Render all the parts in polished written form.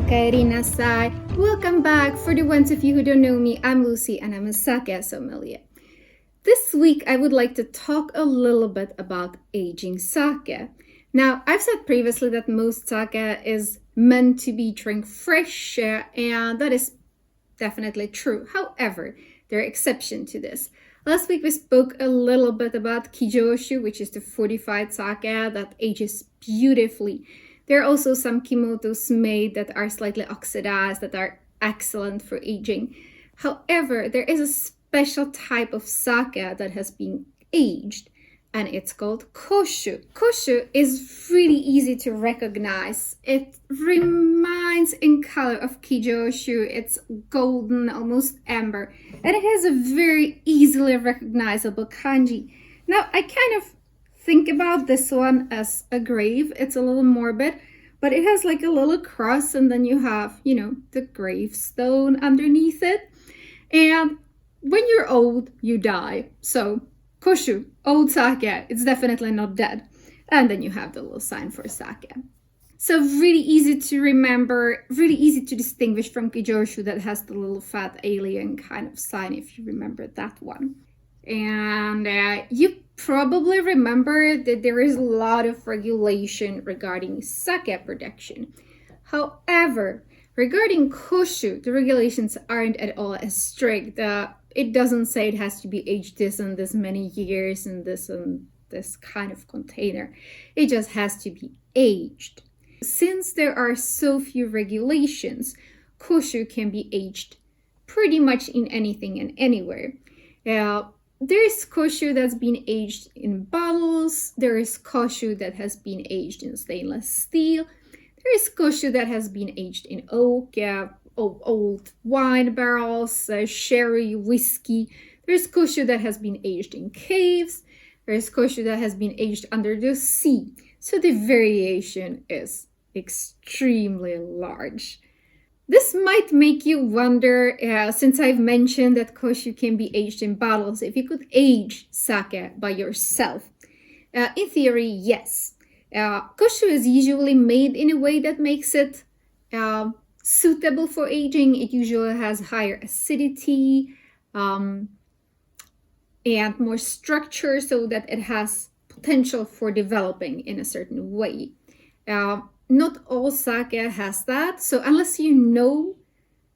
Okaerinasai. Welcome back. For the ones of you who don't know me, I'm Lucie and I'm a sake sommelier. This week I would like to talk a little bit about aging sake. Now, I've said previously that most sake is meant to be drank fresh, and that is definitely true. However, there are exceptions to this. Last week we spoke a little bit about Koshu, which is the fortified sake that ages beautifully. There are also some kimotos made that are slightly oxidized that are excellent for aging. However, there is a special type of sake that has been aged, and it's called Koshu. Koshu is really easy to recognize. It reminds in color of Koshu. It's golden, almost amber, and it has a very easily recognizable kanji. Now, I kind of think about this one as a grave. It's a little morbid, but it has like a little cross, and then you have, the gravestone underneath it. And when you're old, you die. So Koshu, old sake, it's definitely not dead. And then you have the little sign for sake. So really easy to remember, really easy to distinguish from Koshu that has the little fat alien kind of sign, if you remember that one. And you probably remember that there is a lot of regulation regarding sake production. However, regarding Koshu, the regulations aren't at all as strict. It doesn't say it has to be aged this and this many years in this and this kind of container. It just has to be aged. Since there are so few regulations, Koshu can be aged pretty much in anything and anywhere. There is Koshu that's been aged in bottles. There is Koshu that has been aged in stainless steel. There is Koshu that has been aged in oak, old wine barrels, sherry, whiskey. There's Koshu that has been aged in caves. There's Koshu that has been aged under the sea. So the variation is extremely large. This might make you wonder, since I've mentioned that Koshu can be aged in bottles, if you could age sake by yourself. In theory, yes. Koshu is usually made in a way that makes it suitable for aging. It usually has higher acidity and more structure so that it has potential for developing in a certain way. Not all sake has that, so unless you know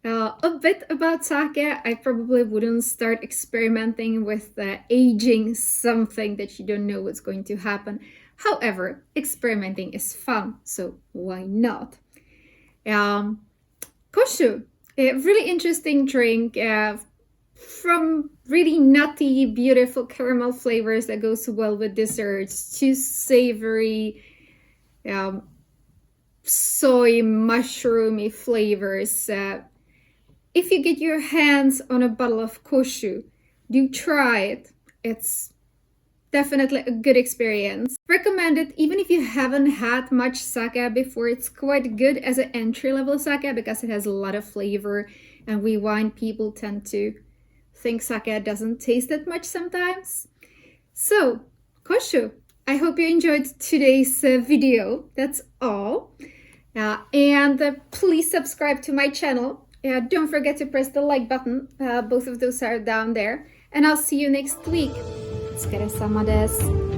a bit about sake, I probably wouldn't start experimenting with aging something that you don't know what's going to happen. However, experimenting is fun, so why not? Koshu, a really interesting drink from really nutty, beautiful caramel flavors that goes well with desserts to savory, soy, mushroomy flavors. If you get your hands on a bottle of Koshu, do try it. It's definitely a good experience. Recommend it even if you haven't had much sake before. It's quite good as an entry-level sake because it has a lot of flavor, and we wine people tend to think sake doesn't taste that much sometimes. So, Koshu, I hope you enjoyed today's video. That's all. And please subscribe to my channel. Don't forget to press the like button. Both of those are down there. And I'll see you next week. お疲れ様です。